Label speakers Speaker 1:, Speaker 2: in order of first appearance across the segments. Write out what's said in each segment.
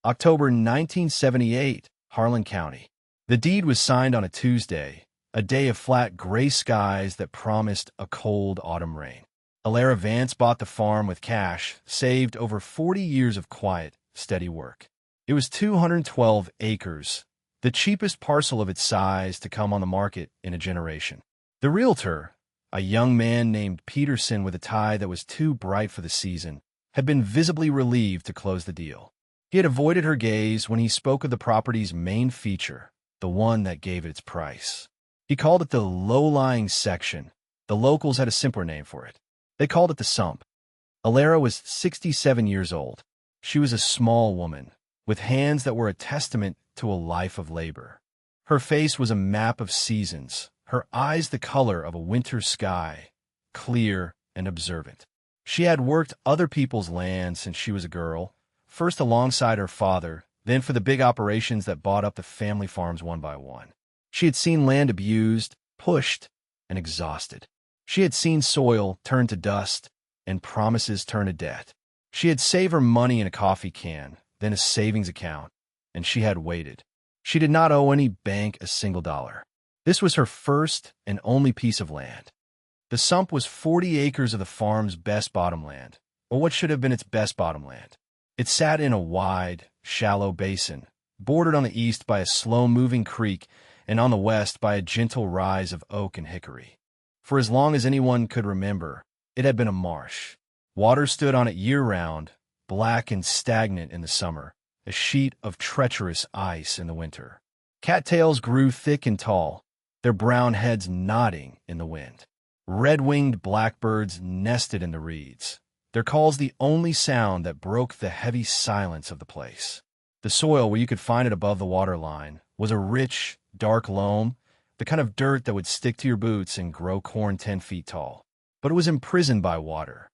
Speaker 1: October 1978, Harlan County. The deed was signed on a Tuesday, a day of flat gray skies that promised a cold autumn rain. Alara Vance bought the farm with cash, saved over 40 years of quiet, steady work. It was 212 acres, the cheapest parcel of its size to come on the market in a generation. The realtor, a young man named Peterson with a tie that was too bright for the season, had been visibly relieved to close the deal. He had avoided her gaze when he spoke of the property's main feature, the one that gave it its price. He called it the low-lying section. The locals had a simpler name for it. They called it the sump. Alara was 67 years old. She was a small woman, with hands that were a testament to a life of labor. Her face was a map of seasons, her eyes the color of a winter sky, clear and observant. She had worked other people's land since she was a girl, first alongside her father, then for the big operations that bought up the family farms one by one. She had seen land abused, pushed, and exhausted. She had seen soil turn to dust and promises turn to debt. She had saved her money in a coffee can, then a savings account, and she had waited. She did not owe any bank a single dollar. This was her first and only piece of land. The sump was 40 acres of the farm's best bottomland, or what should have been its best bottomland. It sat in a wide, shallow basin, bordered on the east by a slow-moving creek and on the west by a gentle rise of oak and hickory. For as long as anyone could remember, it had been a marsh. Water stood on it year-round, black and stagnant in the summer, a sheet of treacherous ice in the winter. Cattails grew thick and tall, their brown heads nodding in the wind. Red-winged blackbirds nested in the reeds, their calls the only sound that broke the heavy silence of the place. The soil, where you could find it above the waterline, was a rich, dark loam, the kind of dirt that would stick to your boots and grow corn 10 feet tall. But it was imprisoned by water.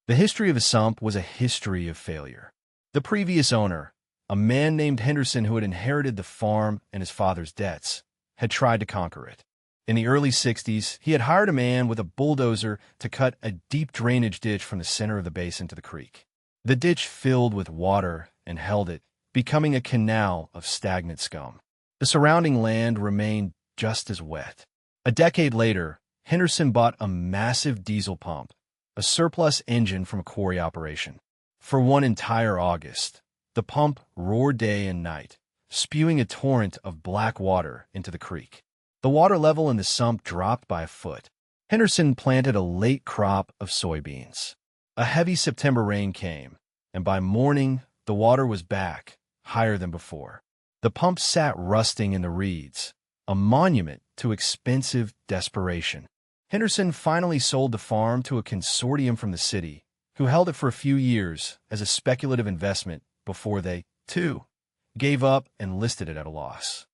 Speaker 1: The history of the sump was a history of failure. The previous owner, a man named Henderson who had inherited the farm and his father's debts, had tried to conquer it. In the early 60s, he had hired a man with a bulldozer to cut a deep drainage ditch from the center of the basin to the creek. The ditch filled with water and held it, becoming a canal of stagnant scum. The surrounding land remained just as wet. A decade later, Henderson bought a massive diesel pump, a surplus engine from a quarry operation. For one entire August, the pump roared day and night, spewing a torrent of black water into the creek. The water level in the sump dropped by a foot. Henderson planted a late crop of soybeans. A heavy September rain came, and by morning, the water was back, higher than before. The pump sat rusting in the reeds, a monument to expensive desperation. Henderson finally sold the farm to a consortium from the city, who held it for a few years as a speculative investment before they, too, gave up and listed it at a loss.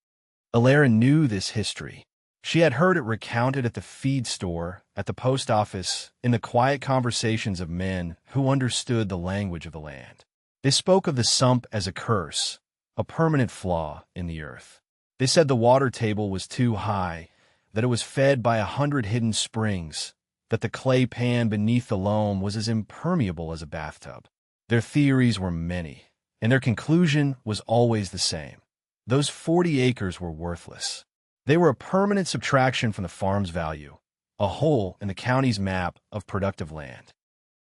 Speaker 1: Alara knew this history. She had heard it recounted at the feed store, at the post office, in the quiet conversations of men who understood the language of the land. They spoke of the sump as a curse, a permanent flaw in the earth. They said the water table was too high, that it was fed by 100 hidden springs, that the clay pan beneath the loam was as impermeable as a bathtub. Their theories were many, and their conclusion was always the same. Those 40 acres were worthless. They were a permanent subtraction from the farm's value, a hole in the county's map of productive land.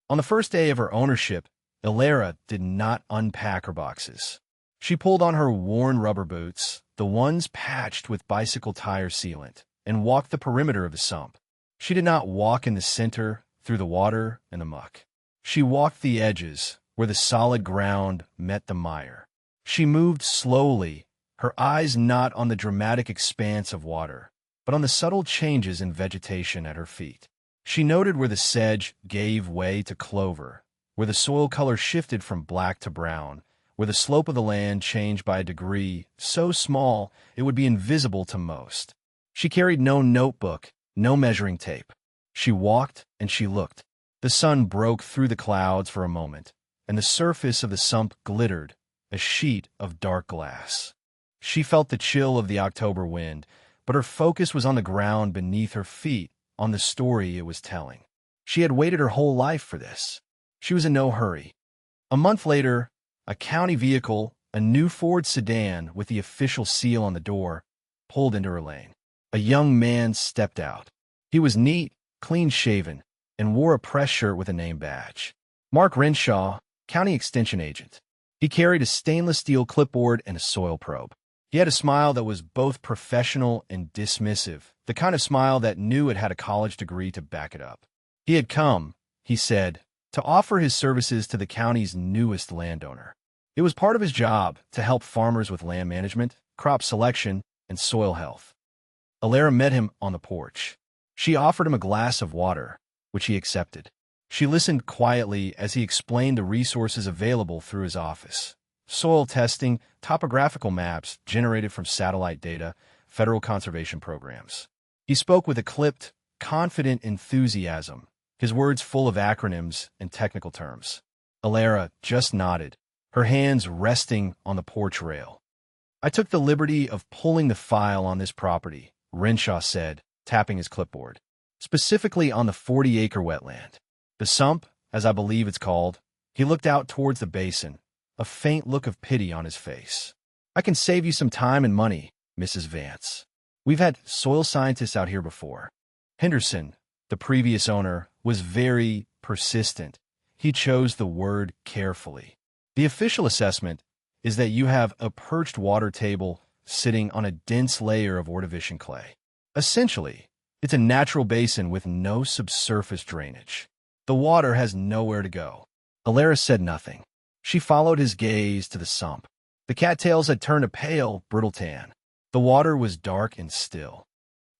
Speaker 1: On the first day of her ownership, Alara did not unpack her boxes. She pulled on her worn rubber boots, the ones patched with bicycle tire sealant, and walked the perimeter of the sump. She did not walk in the center, through the water and the muck. She walked the edges, where the solid ground met the mire. She moved slowly, her eyes not on the dramatic expanse of water, but on the subtle changes in vegetation at her feet. She noted where the sedge gave way to clover, where the soil color shifted from black to brown, where the slope of the land changed by a degree so small it would be invisible to most. She carried no notebook, no measuring tape. She walked and she looked. The sun broke through the clouds for a moment, and the surface of the sump glittered, a sheet of dark glass. She felt the chill of the October wind, but her focus was on the ground beneath her feet, on the story it was telling. She had waited her whole life for this. She was in no hurry. A month later, a county vehicle, a new Ford sedan with the official seal on the door, pulled into her lane. A young man stepped out. He was neat, clean-shaven, and wore a press shirt with a name badge. Mark Renshaw, County Extension Agent. He carried a stainless steel clipboard and a soil probe. He had a smile that was both professional and dismissive, the kind of smile that knew it had a college degree to back it up. He had come, he said, to offer his services to the county's newest landowner. It was part of his job to help farmers with land management, crop selection, and soil health. Alara met him on the porch. She offered him a glass of water, which he accepted. She listened quietly as he explained the resources available through his office. Soil testing, topographical maps generated from satellite data, federal conservation programs. He spoke with a clipped, confident enthusiasm, his words full of acronyms and technical terms. Alara just nodded, her hands resting on the porch rail. "I took the liberty of pulling the file on this property," Renshaw said, tapping his clipboard. "Specifically on the 40-acre wetland. The sump, as I believe it's called." He looked out towards the basin, a faint look of pity on his face. "I can save you some time and money, Mrs. Vance. We've had soil scientists out here before." Henderson, the previous owner, was very persistent. He chose the word carefully. "The official assessment is that you have a perched water table sitting on a dense layer of Ordovician clay. Essentially, it's a natural basin with no subsurface drainage. The water has nowhere to go." Alara said nothing. She followed his gaze to the sump. The cattails had turned a pale, brittle tan. The water was dark and still.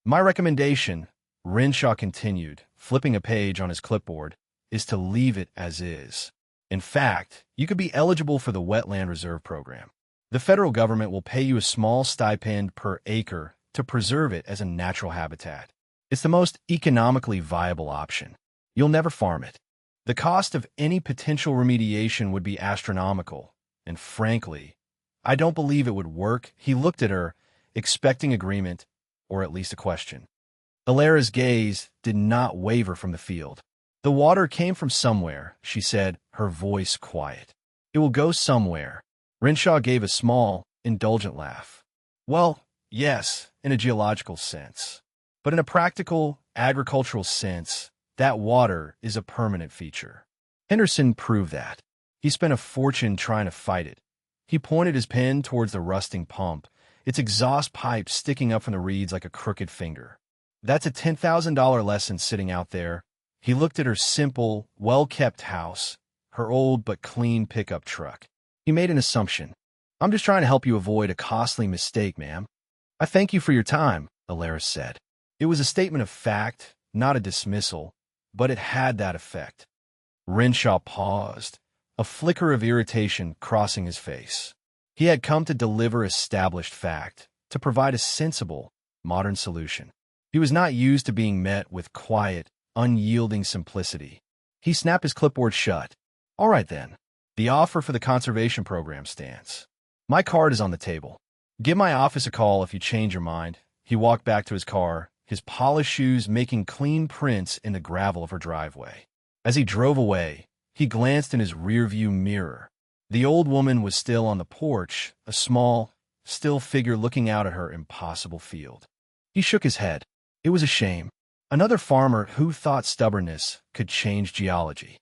Speaker 1: "My recommendation," Renshaw continued, flipping a page on his clipboard, "is to leave it as is. In fact, you could be eligible for the Wetland Reserve Program. The federal government will pay you a small stipend per acre to preserve it as a natural habitat. It's the most economically viable option. You'll never farm it. The cost of any potential remediation would be astronomical, and frankly, I don't believe it would work." He looked at her, expecting agreement, or at least a question. Alara's gaze did not waver from the field. "The water came from somewhere," she said, her voice quiet. "It will go somewhere." Renshaw gave a small, indulgent laugh. "Well, yes, in a geological sense. But in a practical, agricultural sense, that water is a permanent feature." Henderson proved that. He spent a fortune trying to fight it. He pointed his pen towards the rusting pump, its exhaust pipe sticking up from the reeds like a crooked finger. "That's a $10,000 lesson sitting out there." He looked at her simple, well-kept house, her old but clean pickup truck. He made an assumption. "I'm just trying to help you avoid a costly mistake, ma'am." "I thank you for your time," Alara said. It was a statement of fact, not a dismissal, but it had that effect. Renshaw paused, a flicker of irritation crossing his face. He had come to deliver established fact, to provide a sensible, modern solution. He was not used to being met with quiet, unyielding simplicity. He snapped his clipboard shut. "All right then. The offer for the conservation program stands. My card is on the table. Give my office a call if you change your mind." He walked back to his car, his polished shoes making clean prints in the gravel of her driveway. As he drove away, he glanced in his rearview mirror. The old woman was still on the porch, a small, still figure looking out at her impossible field. He shook his head. It was a shame. Another farmer who thought stubbornness could change geology.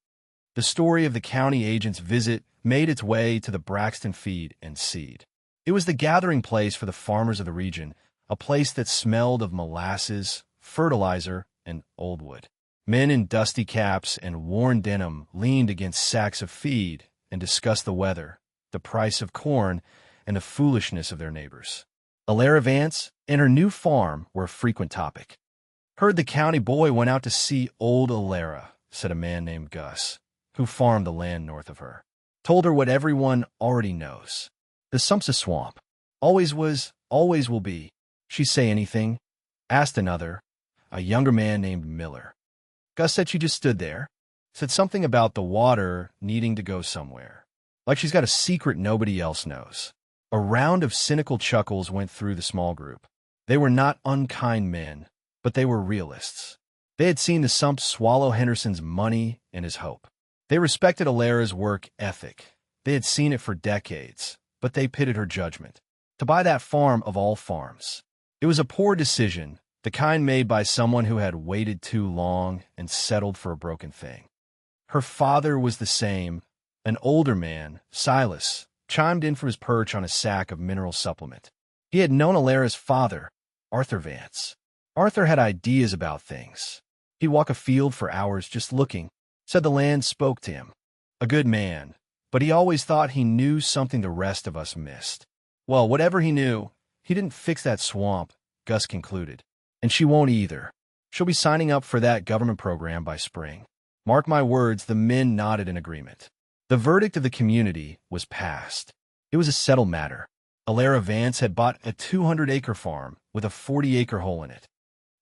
Speaker 1: The story of the county agent's visit made its way to the Braxton Feed and Seed. It was the gathering place for the farmers of the region, a place that smelled of molasses, fertilizer, and old wood. Men in dusty caps and worn denim leaned against sacks of feed and discussed the weather, the price of corn, and the foolishness of their neighbors. Alara Vance and her new farm were a frequent topic. "Heard the county boy went out to see old Alara," said a man named Gus, who farmed the land north of her. "Told her what everyone already knows. The sump's a swamp. Always was, always will be." "She say anything?" asked another, a younger man named Miller. Gus said she just stood there, said something about the water needing to go somewhere. Like she's got a secret nobody else knows. A round of cynical chuckles went through the small group. They were not unkind men, but they were realists. They had seen the sump swallow Henderson's money and his hope. They respected Alara's work ethic. They had seen it for decades, but they pitted her judgment. To buy that farm of all farms. It was a poor decision, the kind made by someone who had waited too long and settled for a broken thing. Her father was the same. An older man, Silas, chimed in from his perch on a sack of mineral supplement. He had known Alara's father, Arthur Vance. Arthur had ideas about things. He'd walk a field for hours just looking, said the land spoke to him. A good man, but he always thought he knew something the rest of us missed. Well, whatever he knew, he didn't fix that swamp, Gus concluded. And she won't either. She'll be signing up for that government program by spring. Mark my words, the men nodded in agreement. The verdict of the community was passed. It was a settled matter. Alara Vance had bought a 200-acre farm with a 40-acre hole in it.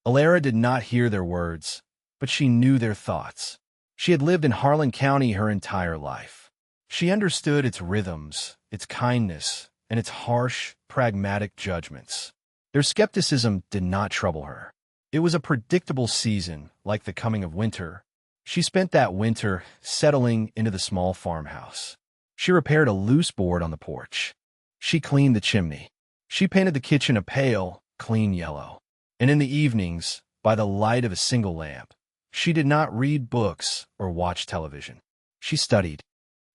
Speaker 1: Alara did not hear their words, but she knew their thoughts. She had lived in Harlan County her entire life. She understood its rhythms, its kindness, and its harsh, pragmatic judgments. Their skepticism did not trouble her. It was a predictable season, like the coming of winter. She spent that winter settling into the small farmhouse. She repaired a loose board on the porch. She cleaned the chimney. She painted the kitchen a pale, clean yellow. And in the evenings, by the light of a single lamp, she did not read books or watch television. She studied.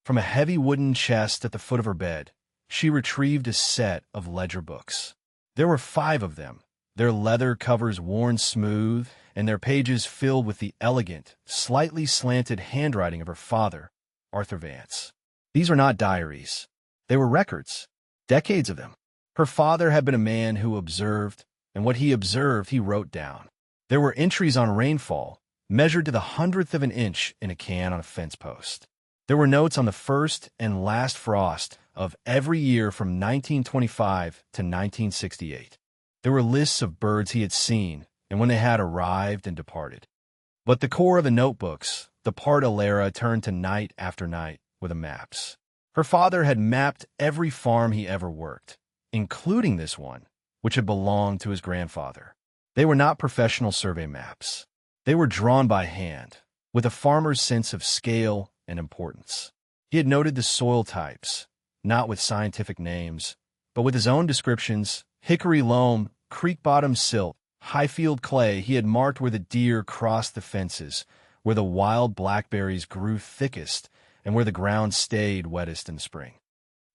Speaker 1: From a heavy wooden chest at the foot of her bed, she retrieved a set of ledger books. There were 5 of them, their leather covers worn smooth and their pages filled with the elegant, slightly slanted handwriting of her father, Arthur Vance. These were not diaries. They were records, decades of them. Her father had been a man who observed, and what he observed he wrote down. There were entries on rainfall, measured to the 100th of an inch in a can on a fence post. There were notes on the first and last frost of every year from 1925 to 1968. There were lists of birds he had seen and when they had arrived and departed. But the core of the notebooks, the part Alara turned to night after night, were the maps. Her father had mapped every farm he ever worked, including this one, which had belonged to his grandfather. They were not professional survey maps. They were drawn by hand, with a farmer's sense of scale and importance. He had noted the soil types, not with scientific names, but with his own descriptions: hickory loam, creek bottom silt, Highfield clay. He had marked where the deer crossed the fences, where the wild blackberries grew thickest, and where the ground stayed wettest in the spring.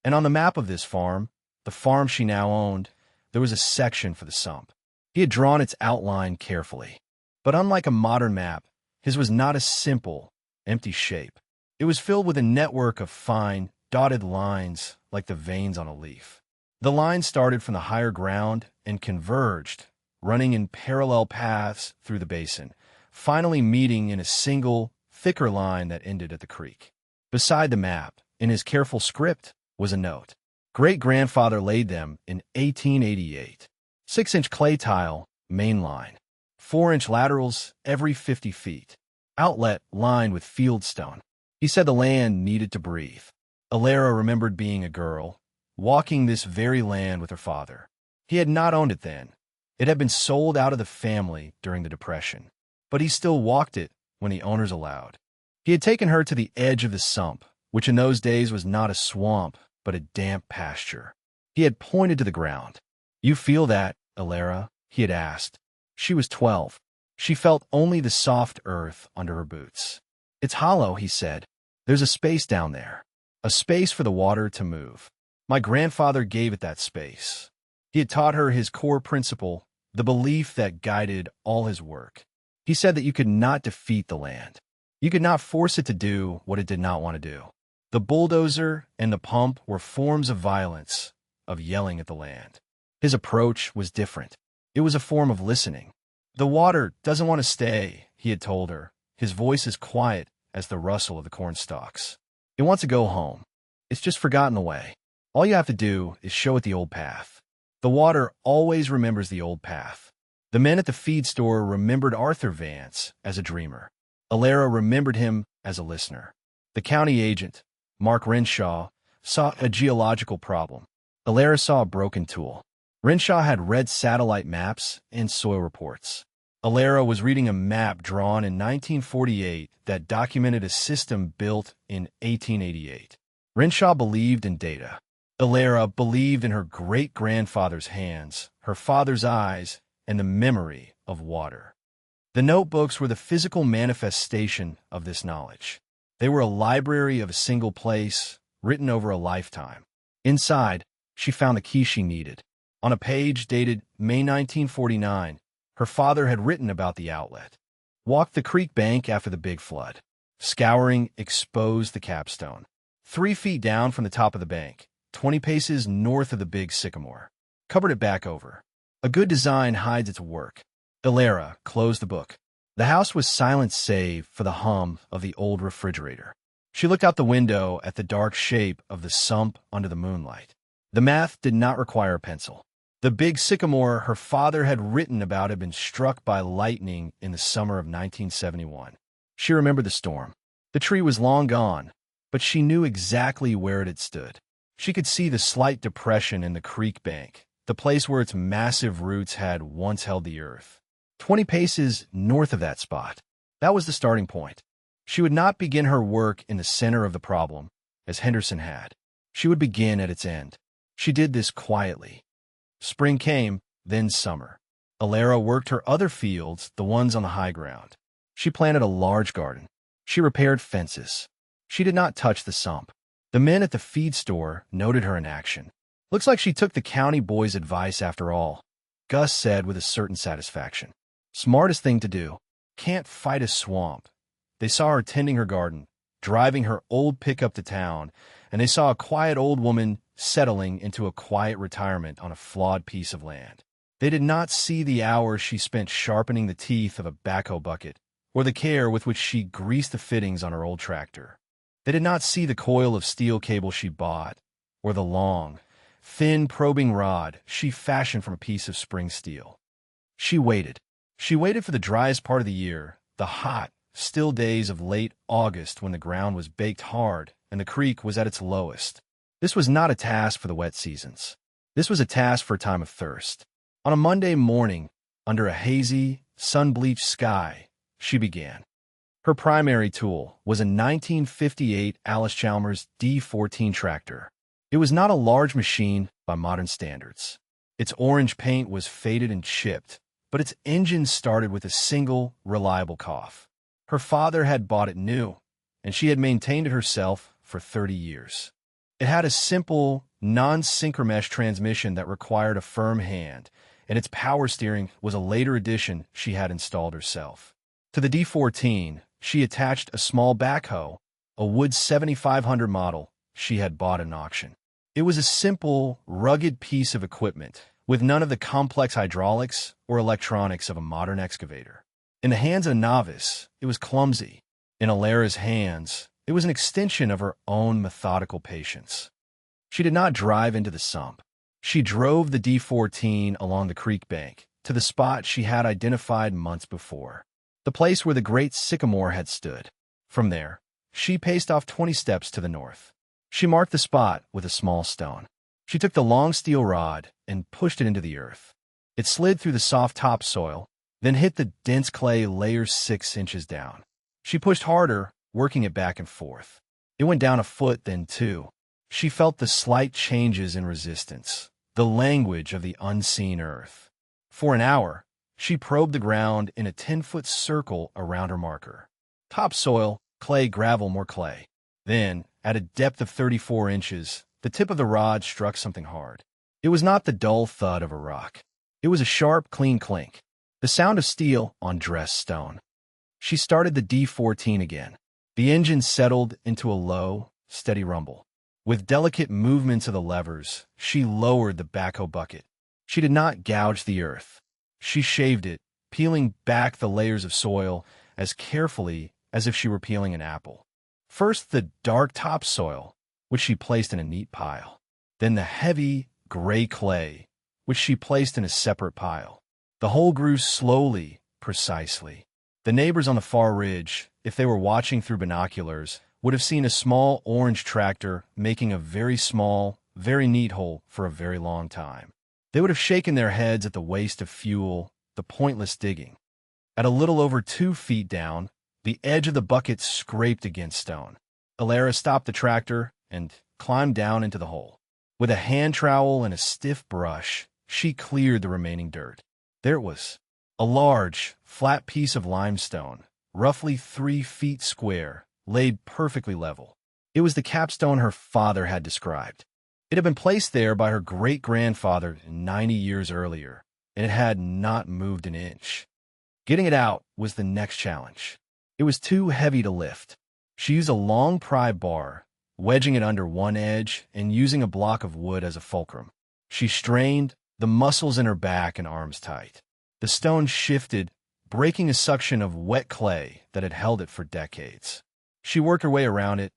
Speaker 1: And on the map of this farm, the farm she now owned, there was a section for the sump. He had drawn its outline carefully. But unlike a modern map, his was not a simple, empty shape. It was filled with a network of fine, dotted lines like the veins on a leaf. The lines started from the higher ground and converged, running in parallel paths through the basin, finally meeting in a single, thicker line that ended at the creek. Beside the map, in his careful script, was a note. Great-grandfather laid them in 1888. 6-inch clay tile, main line. 4-inch laterals every 50 feet. Outlet lined with fieldstone. He said the land needed to breathe. Alara remembered being a girl, walking this very land with her father. He had not owned it then. It had been sold out of the family during the Depression, but he still walked it when the owners allowed. He had taken her to the edge of the sump, which in those days was not a swamp, but a damp pasture. He had pointed to the ground. "You feel that, Alara?" he had asked. She was 12. She felt only the soft earth under her boots. "It's hollow," he said. "There's a space down there, a space for the water to move. My grandfather gave it that space." He had taught her his core principle, the belief that guided all his work. He said that you could not defeat the land. You could not force it to do what it did not want to do. The bulldozer and the pump were forms of violence, of yelling at the land. His approach was different. It was a form of listening. "The water doesn't want to stay," he had told her. His voice as quiet as the rustle of the corn stalks. "It wants to go home. It's just forgotten the way. All you have to do is show it the old path. The water always remembers the old path." The men at the feed store remembered Arthur Vance as a dreamer. Alara remembered him as a listener. The county agent, Mark Renshaw, saw a geological problem. Alara saw a broken tool. Renshaw had read satellite maps and soil reports. Alara was reading a map drawn in 1948 that documented a system built in 1888. Renshaw believed in data. Alara believed in her great-grandfather's hands, her father's eyes, and the memory of water. The notebooks were the physical manifestation of this knowledge. They were a library of a single place, written over a lifetime. Inside, she found the key she needed. On a page dated May 1949, her father had written about the outlet. Walked the creek bank after the big flood. Scouring exposed the capstone. 3 feet down from the top of the bank, 20 paces north of the big sycamore. Covered it back over. A good design hides its work. Alara closed the book. The house was silent save for the hum of the old refrigerator. She looked out the window at the dark shape of the sump under the moonlight. The math did not require a pencil. The big sycamore her father had written about had been struck by lightning in the summer of 1971. She remembered the storm. The tree was long gone, but she knew exactly where it had stood. She could see the slight depression in the creek bank, the place where its massive roots had once held the earth. 20 paces north of that spot. That was the starting point. She would not begin her work in the center of the problem, as Henderson had. She would begin at its end. She did this quietly. Spring came, then summer. Alara worked her other fields, the ones on the high ground. She planted a large garden. She repaired fences. She did not touch the sump. The men at the feed store noted her in action. "Looks like she took the county boy's advice after all," Gus said with a certain satisfaction. "Smartest thing to do. Can't fight a swamp." They saw her tending her garden, driving her old pickup to town, and they saw a quiet old woman settling into a quiet retirement on a flawed piece of land. They did not see the hours she spent sharpening the teeth of a backhoe bucket, or the care with which she greased the fittings on her old tractor. They did not see the coil of steel cable she bought, or the long, thin probing rod she fashioned from a piece of spring steel. She waited. She waited for the driest part of the year, the hot, still days of late August when the ground was baked hard and the creek was at its lowest. This was not a task for the wet seasons. This was a task for a time of thirst. On a Monday morning, under a hazy, sun-bleached sky, she began. Her primary tool was a 1958 Allis-Chalmers D14 tractor. It was not a large machine by modern standards. Its orange paint was faded and chipped, but its engine started with a single, reliable cough. Her father had bought it new, and she had maintained it herself for 30 years. It had a simple, non-synchromesh transmission that required a firm hand, and its power steering was a later addition she had installed herself. To the D14, she attached a small backhoe, a Wood 7500 model she had bought at an auction. It was a simple, rugged piece of equipment, with none of the complex hydraulics or electronics of a modern excavator. In the hands of a novice, it was clumsy. In Alara's hands, it was an extension of her own methodical patience. She did not drive into the sump. She drove the D14 along the creek bank to the spot she had identified months before, the place where the great sycamore had stood. From there, she paced off 20 steps to the north. She marked the spot with a small stone. She took the long steel rod and pushed it into the earth. It slid through the soft topsoil, then hit the dense clay layers 6 inches down. She pushed harder, working it back and forth. It went down a foot, then 2. She felt the slight changes in resistance, the language of the unseen earth. For an hour, she probed the ground in a 10-foot circle around her marker. Topsoil, clay, gravel, more clay. Then, at a depth of 34 inches, the tip of the rod struck something hard. It was not the dull thud of a rock. It was a sharp, clean clink, the sound of steel on dressed stone. She started the D14 again. The engine settled into a low, steady rumble. With delicate movements of the levers, she lowered the backhoe bucket. She did not gouge the earth. She shaved it, peeling back the layers of soil as carefully as if she were peeling an apple. First the dark topsoil, which she placed in a neat pile. Then the heavy, gray clay, which she placed in a separate pile. The whole grew slowly, precisely. The neighbors on the far ridge, if they were watching through binoculars, would have seen a small orange tractor making a very small, very neat hole for a very long time. They would have shaken their heads at the waste of fuel, the pointless digging. At a little over 2 feet down, the edge of the bucket scraped against stone. Alara stopped the tractor and climbed down into the hole. With a hand trowel and a stiff brush, she cleared the remaining dirt. There it was, a large, flat piece of limestone, roughly 3 feet square, laid perfectly level. It was the capstone her father had described. It had been placed there by her great-grandfather 90 years earlier, and it had not moved an inch. Getting it out was the next challenge. It was too heavy to lift. She used a long pry bar, wedging it under one edge and using a block of wood as a fulcrum. She strained, the muscles in her back and arms tight. The stone shifted, breaking a suction of wet clay that had held it for decades. She worked her way around it,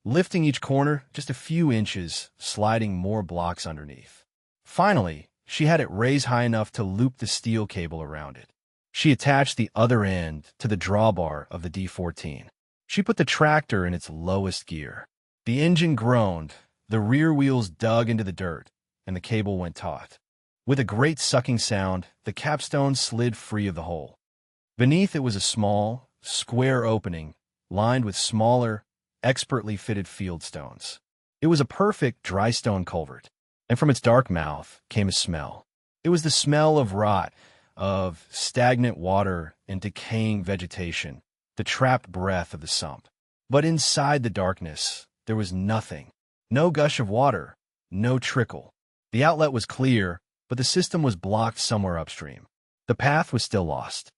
Speaker 1: lifting each corner just a few inches, sliding more blocks underneath. Finally, she had it raised high enough to loop the steel cable around it. She attached the other end to the drawbar of the D14. She put the tractor in its lowest gear. The engine groaned, the rear wheels dug into the dirt, and the cable went taut. With a great sucking sound, the capstone slid free of the hole. Beneath it was a small, square opening, lined with smaller, expertly fitted field stones. It was a perfect dry stone culvert, and from its dark mouth came a smell. It was the smell of rot, of stagnant water and decaying vegetation, the trapped breath of the sump. But inside the darkness, there was nothing. No gush of water, no trickle. The outlet was clear, but the system was blocked somewhere upstream. The path was still lost.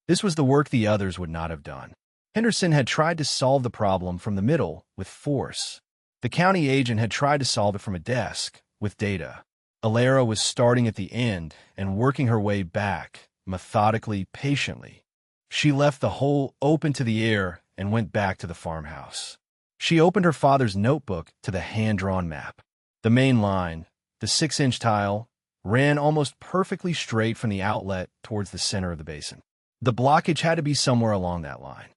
Speaker 1: This was the work the others would not have done. Henderson had tried to solve the problem from the middle with force. The county agent had tried to solve it from a desk with data. Alara was starting at the end and working her way back, methodically, patiently. She left the hole open to the air and went back to the farmhouse. She opened her father's notebook to the hand-drawn map. The main line, the 6-inch tile, ran almost perfectly straight from the outlet towards the center of the basin. The blockage had to be somewhere along that line.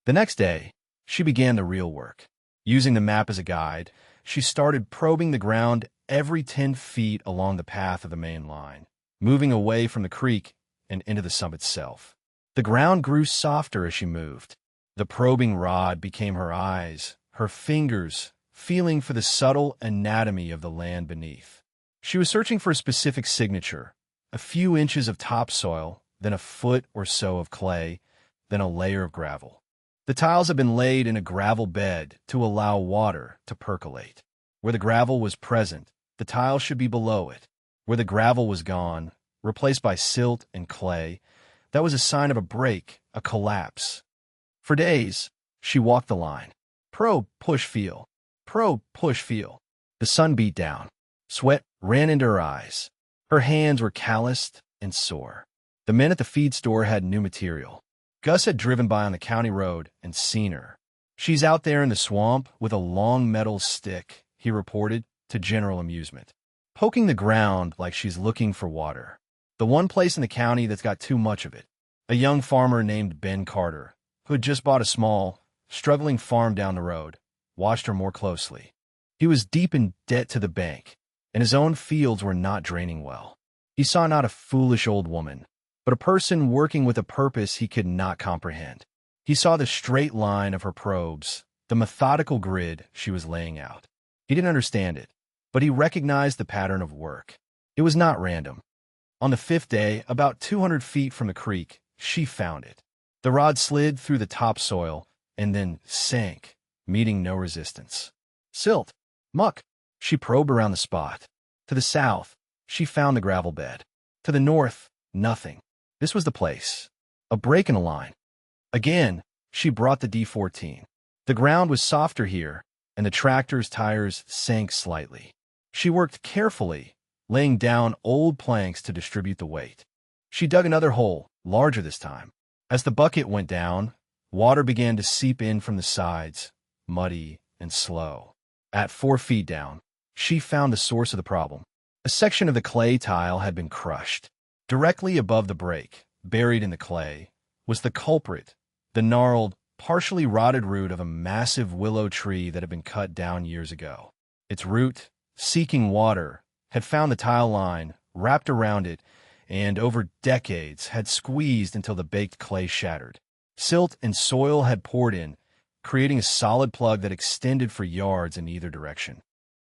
Speaker 1: The next day, she began the real work. Using the map as a guide, she started probing the ground every 10 feet along the path of the main line, moving away from the creek and into the sump itself. The ground grew softer as she moved. The probing rod became her eyes, her fingers, feeling for the subtle anatomy of the land beneath. She was searching for a specific signature, a few inches of topsoil, then a foot or so of clay, then a layer of gravel. The tiles had been laid in a gravel bed to allow water to percolate. Where the gravel was present, the tile should be below it. Where the gravel was gone, replaced by silt and clay, that was a sign of a break, a collapse. For days, she walked the line. Probe, push, feel. Probe, push, feel. The sun beat down. Sweat ran into her eyes. Her hands were calloused and sore. The men at the feed store had new material. Gus had driven by on the county road and seen her. She's out there in the swamp with a long metal stick, he reported, to general amusement, poking the ground like she's looking for water. The one place in the county that's got too much of it. A young farmer named Ben Carter, who had just bought a small, struggling farm down the road, watched her more closely. He was deep in debt to the bank, and his own fields were not draining well. He saw not a foolish old woman, but a person working with a purpose he could not comprehend. He saw the straight line of her probes, the methodical grid she was laying out. He didn't understand it, but he recognized the pattern of work. It was not random. On the 5th day, about 200 feet from the creek, she found it. The rod slid through the topsoil and then sank, meeting no resistance. Silt, muck. She probed around the spot. To the south, she found the gravel bed. To the north, nothing. This was the place. A break in a line. Again, she brought the D14. The ground was softer here, and the tractor's tires sank slightly. She worked carefully, laying down old planks to distribute the weight. She dug another hole, larger this time. As the bucket went down, water began to seep in from the sides, muddy and slow. At 4 feet down, she found the source of the problem. A section of the clay tile had been crushed. Directly above the break, buried in the clay, was the culprit, the gnarled, partially rotted root of a massive willow tree that had been cut down years ago. Its root, seeking water, had found the tile line, wrapped around it, and over decades had squeezed until the baked clay shattered. Silt and soil had poured in, creating a solid plug that extended for yards in either direction.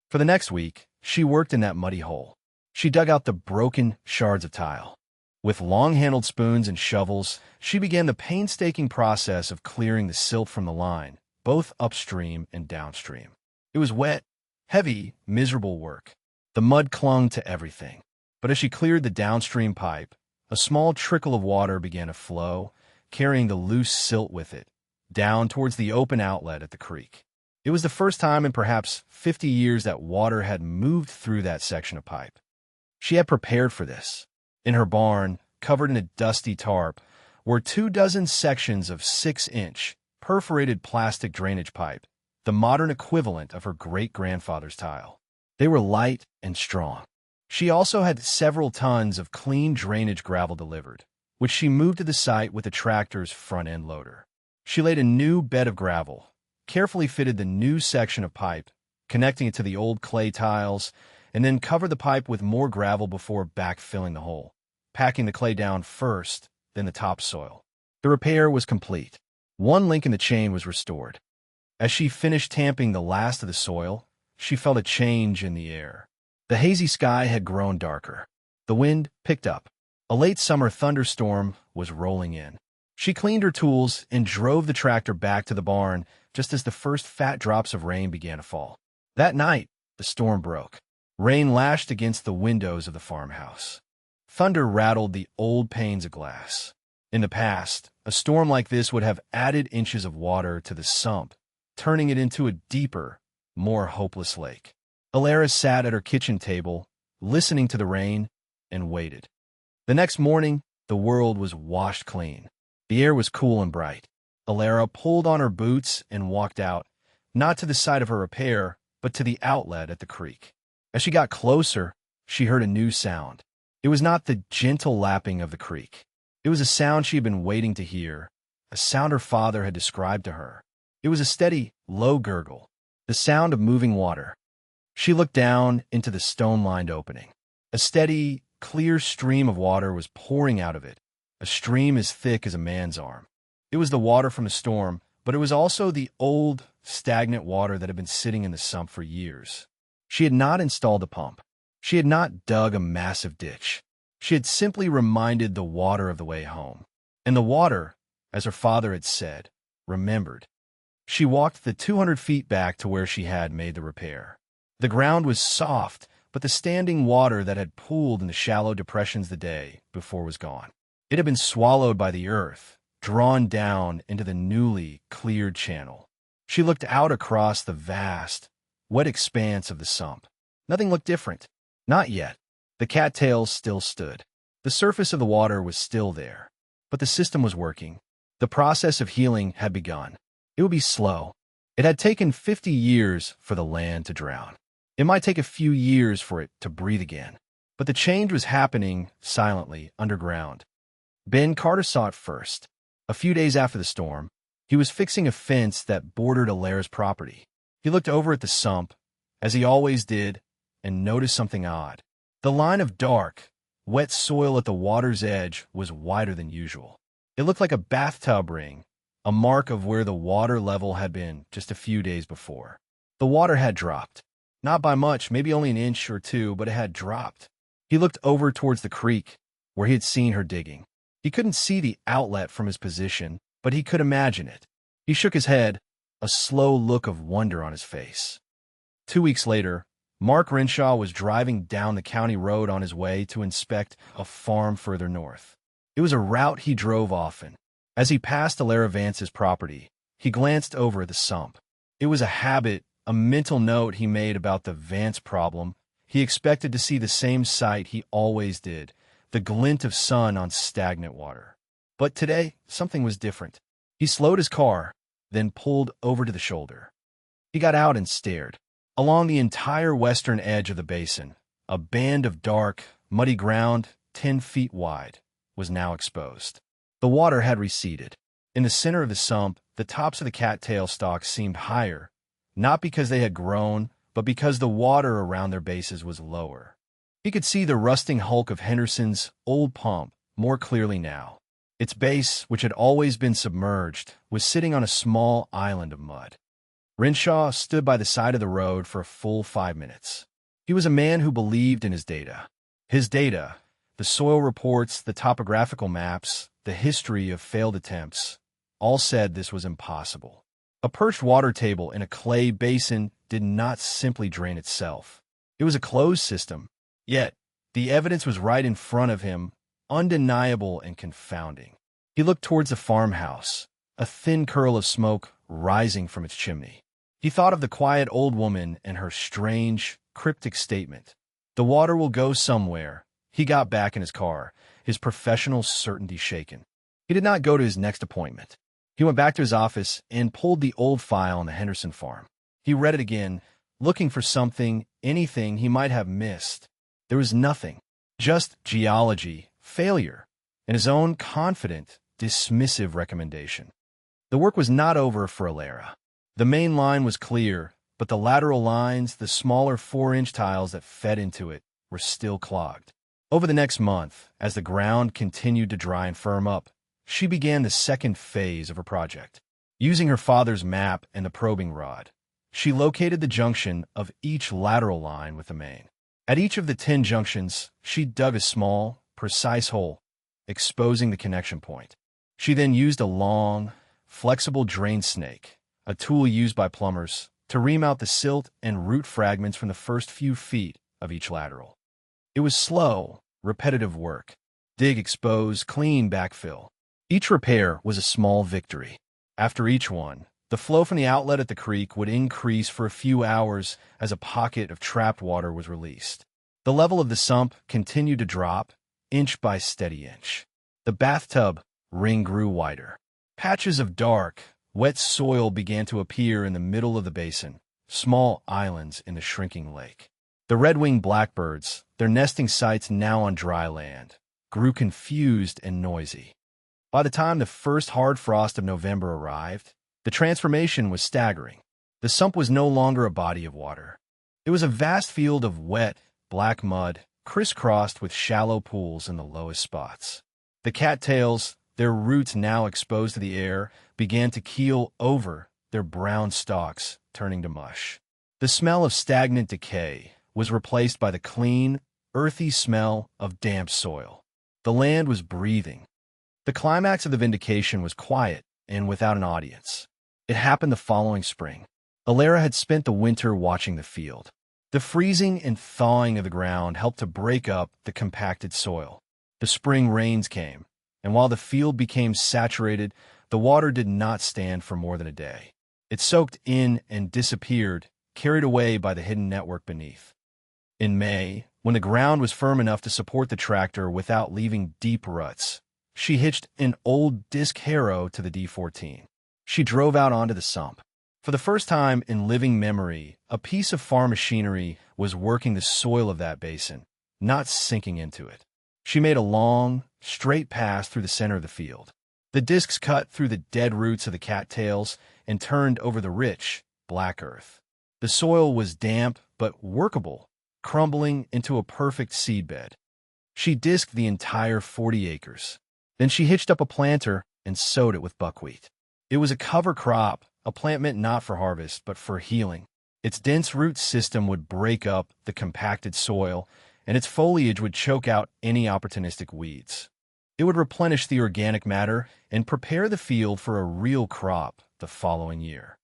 Speaker 1: For the next week, She worked in that muddy hole. She dug out the broken shards of tile. With long-handled spoons and shovels, she began the painstaking process of clearing the silt from the line, both upstream and downstream. It was wet, heavy, miserable work. The mud clung to everything. But as she cleared the downstream pipe, a small trickle of water began to flow, carrying the loose silt with it, down towards the open outlet at the creek. It was the first time in perhaps 50 years that water had moved through that section of pipe. She had prepared for this. In her barn, covered in a dusty tarp, were 24 sections of 6-inch, perforated plastic drainage pipe, the modern equivalent of her great-grandfather's tile. They were light and strong. She also had several tons of clean drainage gravel delivered, which she moved to the site with the tractor's front-end loader. She laid a new bed of gravel, carefully fitted the new section of pipe, connecting it to the old clay tiles, and then covered the pipe with more gravel before backfilling the hole, packing the clay down first, then the topsoil. The repair was complete. One link in the chain was restored. As she finished tamping the last of the soil, she felt a change in the air. The hazy sky had grown darker. The wind picked up. A late summer thunderstorm was rolling in. She cleaned her tools and drove the tractor back to the barn just as the first fat drops of rain began to fall. That night, the storm broke. Rain lashed against the windows of the farmhouse. Thunder rattled the old panes of glass. In the past, a storm like this would have added inches of water to the sump, turning it into a deeper, more hopeless lake. Alara sat at her kitchen table, listening to the rain, and waited. The next morning, the world was washed clean. The air was cool and bright. Alara pulled on her boots and walked out, not to the site of her repair, but to the outlet at the creek. As she got closer, she heard a new sound. It was not the gentle lapping of the creek. It was a sound she had been waiting to hear, a sound her father had described to her. It was a steady, low gurgle, the sound of moving water. She looked down into the stone-lined opening. A steady, clear stream of water was pouring out of it, a stream as thick as a man's arm. It was the water from the storm, but it was also the old, stagnant water that had been sitting in the sump for years. She had not installed a pump. She had not dug a massive ditch. She had simply reminded the water of the way home. And the water, as her father had said, remembered. She walked the 200 feet back to where she had made the repair. The ground was soft, but the standing water that had pooled in the shallow depressions the day before was gone. It had been swallowed by the earth, drawn down into the newly cleared channel. She looked out across the vast, wet expanse of the sump. Nothing looked different. Not yet. The cattails still stood. The surface of the water was still there. But the system was working. The process of healing had begun. It would be slow. It had taken 50 years for the land to drown. It might take a few years for it to breathe again. But the change was happening silently, underground. Ben Carter saw it first. A few days after the storm, he was fixing a fence that bordered Alara's property. He looked over at the sump, as he always did, and noticed something odd. The line of dark, wet soil at the water's edge was wider than usual. It looked like a bathtub ring, a mark of where the water level had been just a few days before. The water had dropped. Not by much, maybe only an inch or two, but it had dropped. He looked over towards the creek, where he had seen her digging. He couldn't see the outlet from his position, but he could imagine it. He shook his head, a slow look of wonder on his face. 2 weeks later, Mark Renshaw was driving down the county road on his way to inspect a farm further north. It was a route he drove often. As he passed Alara Vance's property, he glanced over at the sump. It was a habit, a mental note he made about the Vance problem. He expected to see the same sight he always did, the glint of sun on stagnant water. But today, something was different. He slowed his car, then pulled over to the shoulder. He got out and stared. Along the entire western edge of the basin, a band of dark, muddy ground, 10 feet wide, was now exposed. The water had receded. In the center of the sump, the tops of the cattail stalks seemed higher, not because they had grown, but because the water around their bases was lower. He could see the rusting hulk of Henderson's old pump more clearly now. Its base, which had always been submerged, was sitting on a small island of mud. Renshaw stood by the side of the road for a full 5 minutes. He was a man who believed in his data. His data, the soil reports, the topographical maps, the history of failed attempts, all said this was impossible. A perched water table in a clay basin did not simply drain itself. It was a closed system. Yet, the evidence was right in front of him, undeniable and confounding. He looked towards the farmhouse, a thin curl of smoke rising from its chimney. He thought of the quiet old woman and her strange, cryptic statement. The water will go somewhere. He got back in his car, his professional certainty shaken. He did not go to his next appointment. He went back to his office and pulled the old file on the Henderson farm. He read it again, looking for something, anything he might have missed. There was nothing, just geology, failure, and his own confident, dismissive recommendation. The work was not over for Alara. The main line was clear, but the lateral lines, the smaller 4-inch tiles that fed into it, were still clogged. Over the next month, as the ground continued to dry and firm up, she began the second phase of her project. Using her father's map and the probing rod, she located the junction of each lateral line with the main. At each of the 10 junctions, she dug a small, precise hole, exposing the connection point. She then used a long, flexible drain snake, a tool used by plumbers, to ream out the silt and root fragments from the first few feet of each lateral. It was slow, repetitive work. Dig, expose, clean, backfill. Each repair was a small victory. After each one, the flow from the outlet at the creek would increase for a few hours as a pocket of trapped water was released. The level of the sump continued to drop, inch by steady inch. The bathtub ring grew wider. Patches of dark, wet soil began to appear in the middle of the basin, small islands in the shrinking lake. The red-winged blackbirds, their nesting sites now on dry land, grew confused and noisy. By the time the first hard frost of November arrived, the transformation was staggering. The sump was no longer a body of water. It was a vast field of wet, black mud, crisscrossed with shallow pools in the lowest spots. The cattails, their roots now exposed to the air, began to keel over, their brown stalks turning to mush. The smell of stagnant decay was replaced by the clean, earthy smell of damp soil. The land was breathing. The climax of the vindication was quiet and without an audience. It happened the following spring. Alara had spent the winter watching the field. The freezing and thawing of the ground helped to break up the compacted soil. The spring rains came, and while the field became saturated, the water did not stand for more than a day. It soaked in and disappeared, carried away by the hidden network beneath. In May, when the ground was firm enough to support the tractor without leaving deep ruts, she hitched an old disc harrow to the D14. She drove out onto the sump. For the first time in living memory, a piece of farm machinery was working the soil of that basin, not sinking into it. She made a long, straight pass through the center of the field. The discs cut through the dead roots of the cattails and turned over the rich, black earth. The soil was damp but workable, crumbling into a perfect seedbed. She disked the entire 40 acres. Then she hitched up a planter and sowed it with buckwheat. It was a cover crop, a plant meant not for harvest, but for healing. Its dense root system would break up the compacted soil, and its foliage would choke out any opportunistic weeds. It would replenish the organic matter and prepare the field for a real crop the following year.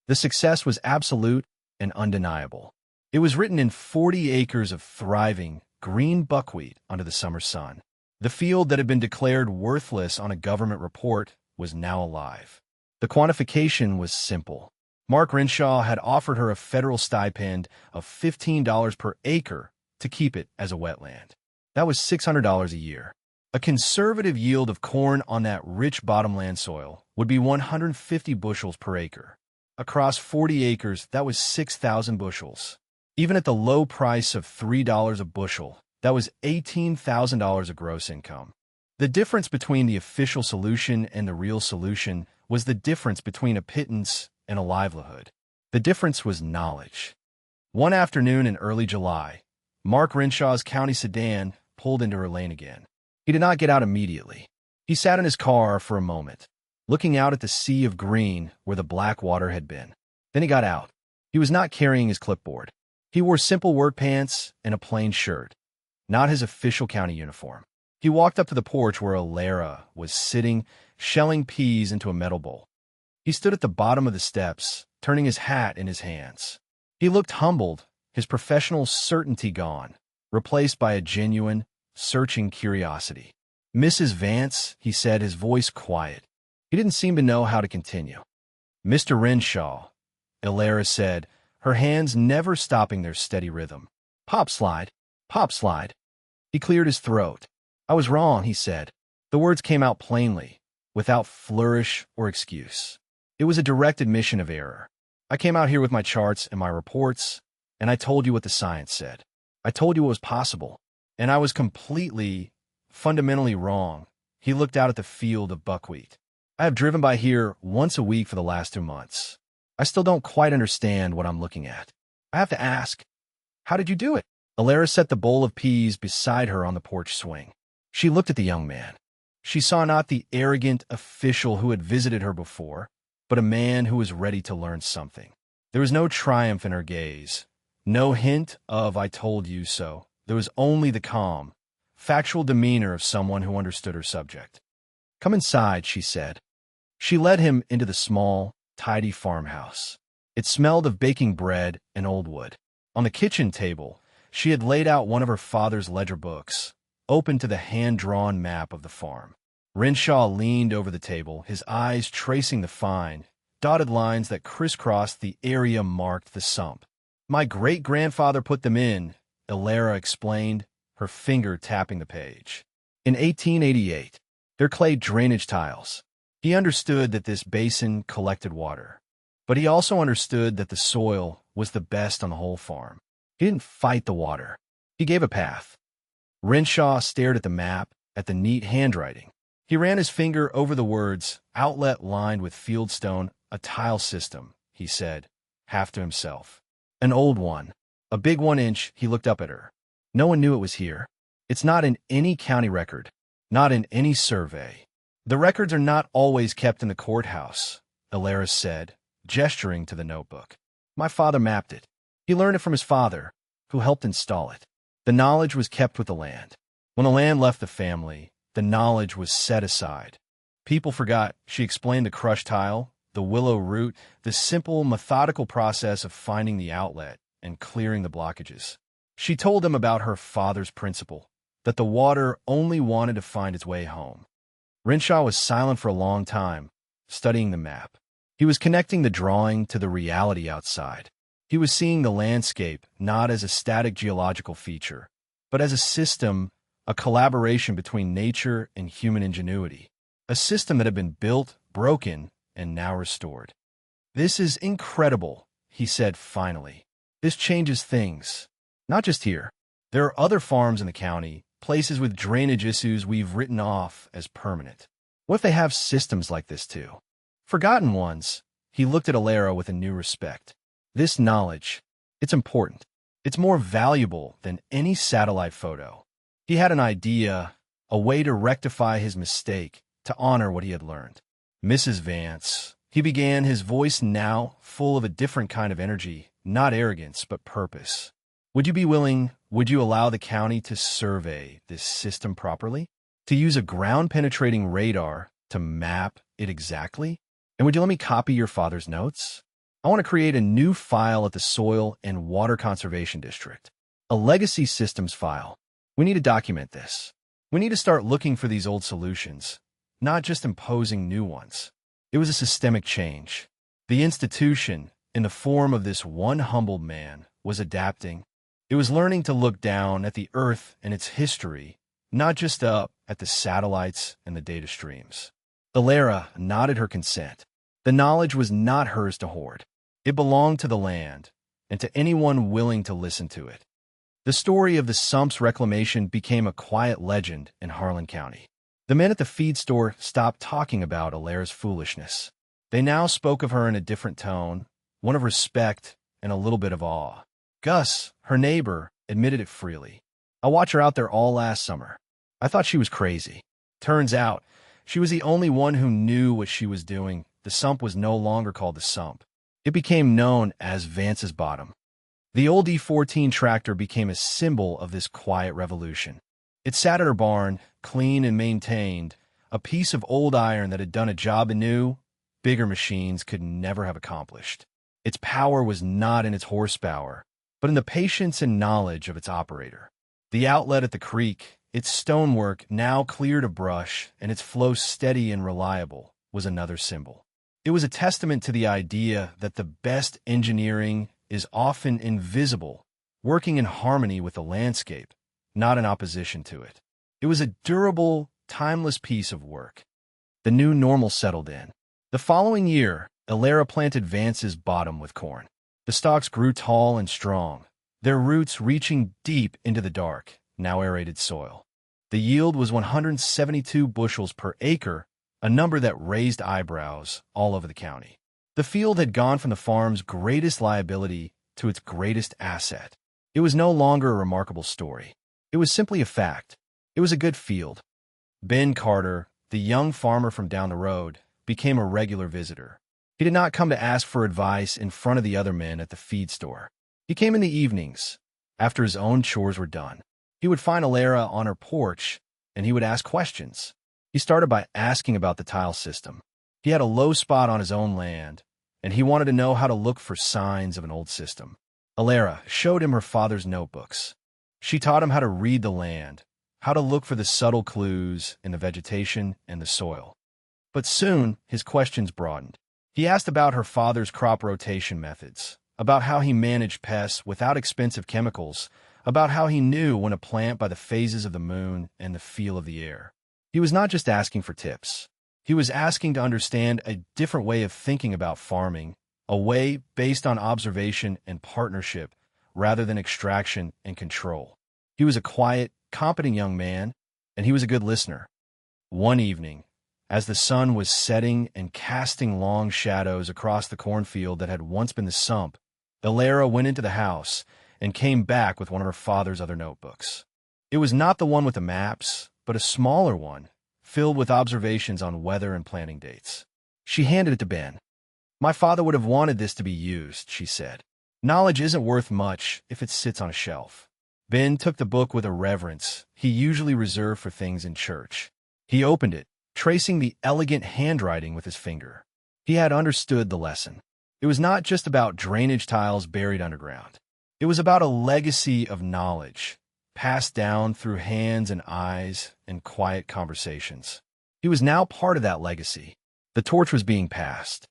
Speaker 1: The success was absolute and undeniable. It was written in 40 acres of thriving, green buckwheat under the summer sun. The field that had been declared worthless on a government report was now alive. The quantification was simple. Mark Renshaw had offered her a federal stipend of $15 per acre to keep it as a wetland. That was $600 a year. A conservative yield of corn on that rich bottomland soil would be 150 bushels per acre. Across 40 acres, that was 6,000 bushels. Even at the low price of $3 a bushel, that was $18,000 of gross income. The difference between the official solution and the real solution was the difference between a pittance and a livelihood. The difference was knowledge. One afternoon in early July, Mark Renshaw's county sedan pulled into her lane again. He did not get out immediately. He sat in his car for a moment, looking out at the sea of green where the black water had been. Then he got out. He was not carrying his clipboard. He wore simple work pants and a plain shirt, not his official county uniform. He walked up to the porch where Alara was sitting, shelling peas into a metal bowl. He stood at the bottom of the steps, turning his hat in his hands. He looked humbled, his professional certainty gone, replaced by a genuine, searching curiosity. "Mrs. Vance," he said, his voice quiet. He didn't seem to know how to continue. "Mr. Renshaw," Alara said, her hands never stopping their steady rhythm. "Pop slide, pop slide." He cleared his throat. "I was wrong," he said. The words came out plainly, without flourish or excuse. It was a direct admission of error. "I came out here with my charts and my reports, and I told you what the science said. I told you what was possible, and I was completely, fundamentally wrong." He looked out at the field of buckwheat. "I have driven by here once a week for the last 2 months. I still don't quite understand what I'm looking at. I have to ask, how did you do it?" Alara set the bowl of peas beside her on the porch swing. She looked at the young man. She saw not the arrogant official who had visited her before, but a man who was ready to learn something. There was no triumph in her gaze, no hint of "I told you so." There was only the calm, factual demeanor of someone who understood her subject. "Come inside," she said. She led him into the small, tidy farmhouse. It smelled of baking bread and old wood. On the kitchen table, she had laid out one of her father's ledger books, open to the hand-drawn map of the farm. Renshaw leaned over the table, his eyes tracing the fine, dotted lines that crisscrossed the area marked the sump. "My great-grandfather put them in," Alara explained, her finger tapping the page. "In 1888. They're clay drainage tiles." He understood that this basin collected water, but he also understood that the soil was the best on the whole farm. He didn't fight the water. He gave a path. Renshaw stared at the map, at the neat handwriting. He ran his finger over the words, "outlet lined with fieldstone, a tile system," he said, half to himself. "An old one. A big 1-inch." He looked up at her. "No one knew it was here. It's not in any county record, not in any survey. The records are not always kept in the courthouse," Alara said, gesturing to the notebook. "My father mapped it. He learned it from his father, who helped install it. The knowledge was kept with the land. When the land left the family, the knowledge was set aside. People forgot." She explained the crushed tile, the willow root, the simple, methodical process of finding the outlet and clearing the blockages. She told him about her father's principle, that the water only wanted to find its way home. Renshaw was silent for a long time, studying the map. He was connecting the drawing to the reality outside. He was seeing the landscape not as a static geological feature, but as a system, a collaboration between nature and human ingenuity, a system that had been built, broken, and now restored. "This is incredible," he said finally. "This changes things. Not just here. There are other farms in the county, places with drainage issues we've written off as permanent. What if they have systems like this too? Forgotten ones." He looked at Alara with a new respect. "This knowledge, it's important. It's more valuable than any satellite photo." He had an idea, a way to rectify his mistake, to honor what he had learned. "Mrs. Vance," he began, his voice now full of a different kind of energy, not arrogance, but purpose. Would you allow the county to survey this system properly? To use a ground-penetrating radar to map it exactly? And would you let me copy your father's notes? I want to create a new file at the Soil and Water Conservation District. A legacy systems file. We need to document this. We need to start looking for these old solutions, not just imposing new ones." It was a systemic change. The institution, in the form of this one humbled man, was adapting. It was learning to look down at the Earth and its history, not just up at the satellites and the data streams. Alara nodded her consent. The knowledge was not hers to hoard. It belonged to the land, and to anyone willing to listen to it. The story of the sump's reclamation became a quiet legend in Harlan County. The men at the feed store stopped talking about Alara's foolishness. They now spoke of her in a different tone, one of respect and a little bit of awe. Gus, her neighbor, admitted it freely. "I watched her out there all last summer. I thought she was crazy. Turns out, she was the only one who knew what she was doing." The sump was no longer called the sump. It became known as Vance's Bottom. The old E14 tractor became a symbol of this quiet revolution. It sat at her barn, clean and maintained, a piece of old iron that had done a job anew bigger machines could never have accomplished. Its power was not in its horsepower, but in the patience and knowledge of its operator. The outlet at the creek, its stonework now cleared of brush and its flow steady and reliable, was another symbol. It was a testament to the idea that the best engineering is often invisible, working in harmony with the landscape, not in opposition to it. It was a durable, timeless piece of work. The new normal settled in. The following year, Ilera planted Vance's bottom with corn. The stalks grew tall and strong, their roots reaching deep into the dark, now aerated soil. The yield was 172 bushels per acre, a number that raised eyebrows all over the county. The field had gone from the farm's greatest liability to its greatest asset. It was no longer a remarkable story. It was simply a fact. It was a good field. Ben Carter, the young farmer from down the road, became a regular visitor. He did not come to ask for advice in front of the other men at the feed store. He came in the evenings, after his own chores were done. He would find Ilera on her porch, and he would ask questions. He started by asking about the tile system. He had a low spot on his own land, and he wanted to know how to look for signs of an old system. Ilera showed him her father's notebooks. She taught him how to read the land, how to look for the subtle clues in the vegetation and the soil. But soon, his questions broadened. He asked about her father's crop rotation methods, about how he managed pests without expensive chemicals, about how he knew when to plant by the phases of the moon and the feel of the air. He was not just asking for tips. He was asking to understand a different way of thinking about farming, a way based on observation and partnership rather than extraction and control. He was a quiet, competent young man, and he was a good listener. One evening, as the sun was setting and casting long shadows across the cornfield that had once been the sump, Ilera went into the house and came back with one of her father's other notebooks. It was not the one with the maps, but a smaller one, filled with observations on weather and planting dates. She handed it to Ben. "My father would have wanted this to be used," she said. "Knowledge isn't worth much if it sits on a shelf." Ben took the book with a reverence he usually reserved for things in church. He opened it, tracing the elegant handwriting with his finger. He had understood the lesson. It was not just about drainage tiles buried underground. It was about a legacy of knowledge, passed down through hands and eyes and quiet conversations. He was now part of that legacy. The torch was being passed.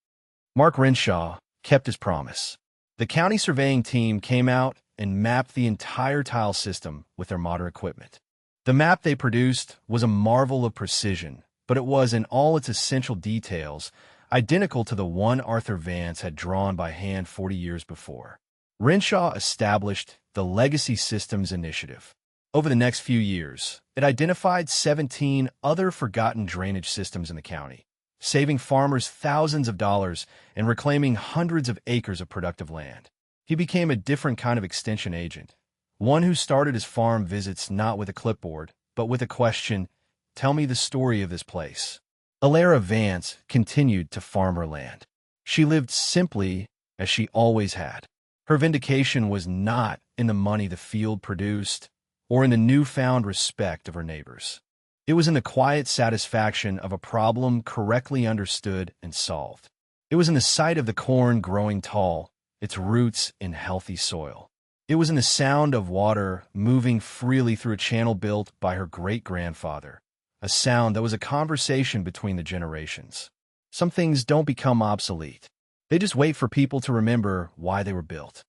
Speaker 1: Mark Renshaw kept his promise. The county surveying team came out and mapped the entire tile system with their modern equipment. The map they produced was a marvel of precision, but it was, in all its essential details, identical to the one Arthur Vance had drawn by hand 40 years before. Renshaw established the Legacy Systems Initiative. Over the next few years, it identified 17 other forgotten drainage systems in the county, saving farmers thousands of dollars and reclaiming hundreds of acres of productive land. He became a different kind of extension agent, one who started his farm visits not with a clipboard, but with a question, "Tell me the story of this place." Ilera Vance continued to farm her land. She lived simply as she always had. Her vindication was not in the money the field produced or in the newfound respect of her neighbors. It was in the quiet satisfaction of a problem correctly understood and solved. It was in the sight of the corn growing tall, its roots in healthy soil. It was in the sound of water moving freely through a channel built by her great-grandfather, a sound that was a conversation between the generations. Some things don't become obsolete. They just wait for people to remember why they were built.